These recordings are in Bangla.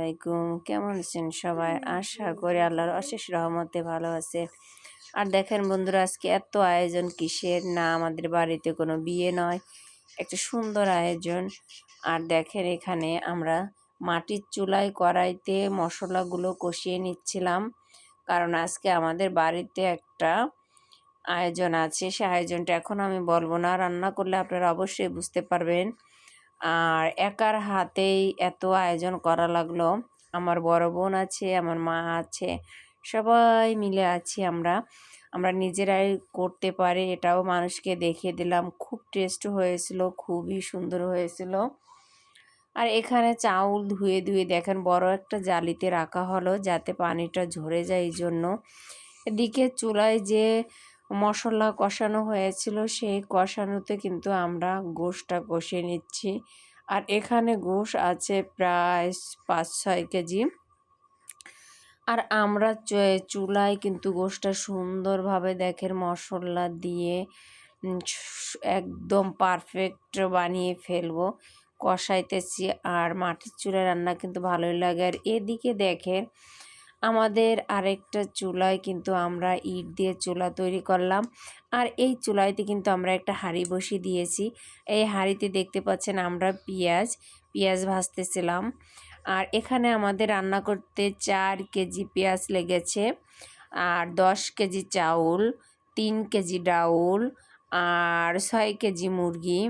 আলাইকুম। কেমন আছেন সবাই? আশা করি আল্লাহর অশেষ রহমতে ভালো আছে। আর দেখেন বন্ধুরা, আজকে এত আয়োজন কিসের? না, আমাদের বাড়িতে কোনো বিয়ে নয়, একটা সুন্দর আয়োজন। আর দেখেন এখানে আমরা মাটির চুলায় কড়াইতে মশলাগুলো কষিয়ে নিচ্ছিলাম, কারণ আজকে আমাদের বাড়িতে একটা আয়োজন আছে। সে আয়োজনটা এখন আমি বলবো না, রান্না করলে আপনারা অবশ্যই বুঝতে পারবেন। আর একার হাতেই এত আয়োজন করা লাগলো। আমার বড় বোন আছে, আমার মা আছে, সবাই মিলে আছি আমরা। আমরা নিজেরাই করতে পারি, এটাও মানুষকে দেখিয়ে দিলাম। খুব টেস্ট হয়েছিল, খুবই সুন্দর হয়েছিল। আর এখানে চাউল ধুয়ে ধুয়ে দেখেন বড় একটা জালিতে রাখা হলো, যাতে পানিটা ঝরে যায় এই জন্য। এদিকে চুলায় যে মশলা কষানো হয়েছিল, সেই কষানোতে কিন্তু আমরা গোশটা কষিয়ে নিচ্ছি। আর এখানে গোশ আছে প্রায় 5-6 কেজি। আর আমরা চুলায় কিন্তু গোশটা সুন্দরভাবে দেখেন মশলা দিয়ে একদম পারফেক্ট বানিয়ে ফেলবো, কষাইতেছি। আর মাটির চুলায় রান্না কিন্তু ভালোই লাগে। আর এদিকে দেখেন আমাদের আরেকটা চুলায় কিন্তু আমরা ইট দিয়ে চুলা তৈরি করলাম। আর এই চুলাইতে কিন্তু আমরা একটা হাঁড়ি বসিয়ে দিয়েছি। এই হাঁড়িতে দেখতে পাচ্ছেন আমরা পেঁয়াজ ভাজতেছিলাম। আর এখানে আমাদের রান্না করতে 4 কেজি পেঁয়াজ লেগেছে, আর 10 কেজি চাউল, 3 কেজি ডাউল, আর 6 কেজি মুরগি,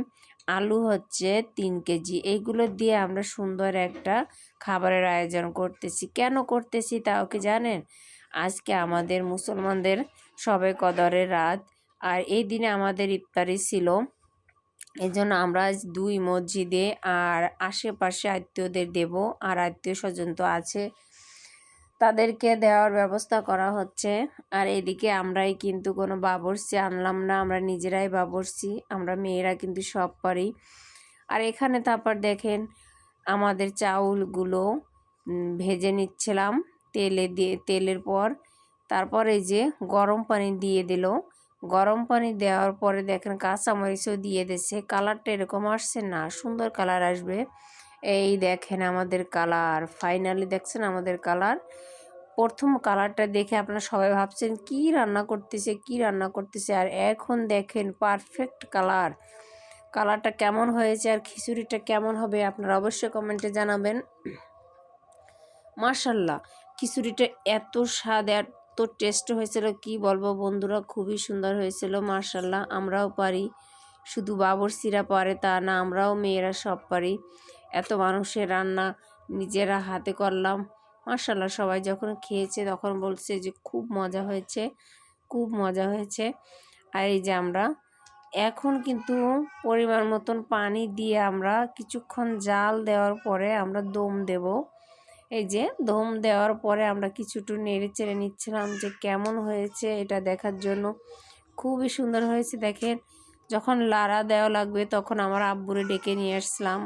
আলু হচ্ছে 3 কেজি। এইগুলো দিয়ে আমরা সুন্দর একটা খাবারের আয়োজন করতেছি। কেন করতেছি তাও কি জানেন? আজকে আমাদের মুসলমানদের শবে কদরের রাত, আর এই দিনে আমাদের ইফতারি ছিল। এই জন্য আমরা আজ 2 মসজিদে আর আশেপাশে আত্মীয়দের দেব। আর আত্মীয় স্বজন তো আছে, তাদেরকে দেওয়ার ব্যবস্থা করা হচ্ছে। আর এদিকে আমরাই কিন্তু কোনো বাবুর্চি আনলাম না, আমরা নিজেরাই বাবুর্চি। আমরা মেয়েরা কিন্তু সব পারি। আর এখানে তারপর দেখেন আমাদের চাউলগুলো ভেজে নিচ্ছিলাম তেলের পর। তারপর এই যে গরম পানি দিয়ে দিল। গরম পানি দেওয়ার পরে দেখেন কাঁচামরিচও দিয়ে দিয়েছে। কালারটা এরকম আসছে না, সুন্দর কালার আসবে। এই দেখেন আমাদের কালার, ফাইনালি দেখছেন আমাদের কালার। প্রথম কালারটা দেখে আপনারা সবাই ভাবছেন কি রান্না করতেছে, আর এখন দেখেন পারফেক্ট কালারটা কেমন হয়েছে আর খিচুড়িটা কেমন হবে আপনারা অবশ্যই কমেন্টে জানাবেন। মাশাল্লাহ, খিচুড়িটা এত স্বাদ, এত টেস্ট হয়েছিল, কি বলবো বন্ধুরা, খুবই সুন্দর হয়েছিল। মাশাল্লাহ, আমরাও পারি, শুধু বাবুর্চিরা পারে তা না, আমরাও মেয়েরা সব পারি। এত মানুষের রান্না নিজেরা হাতে করলাম। মাশাল্লাহ, সবাই যখন খেয়েছে তখন বলছে যে খুব মজা হয়েছে, খুব মজা হয়েছে। আর এই যে আমরা এখন কিন্তু পরিমাণ মতন পানি দিয়ে আমরা কিছুক্ষণ জাল দেওয়ার পরে আমরা দম দেব। এই যে দম দেওয়ার পরে আমরা কিছুটু নেড়ে চেড়ে নিচ্ছিলাম যে কেমন হয়েছে এটা দেখার জন্য। খুবই সুন্দর হয়েছে। দেখেন যখন লাড়া দেওয়া লাগবে তখন আমার আব্বুরে ডেকে নিয়ে আসলাম,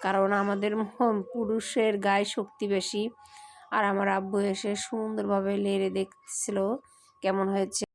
কারণ আমাদের পুরুষের গায়ে শক্তি বেশি। আর আমার আব্বু এসে সুন্দরভাবে নেড়ে দেখছিল কেমন হয়েছে।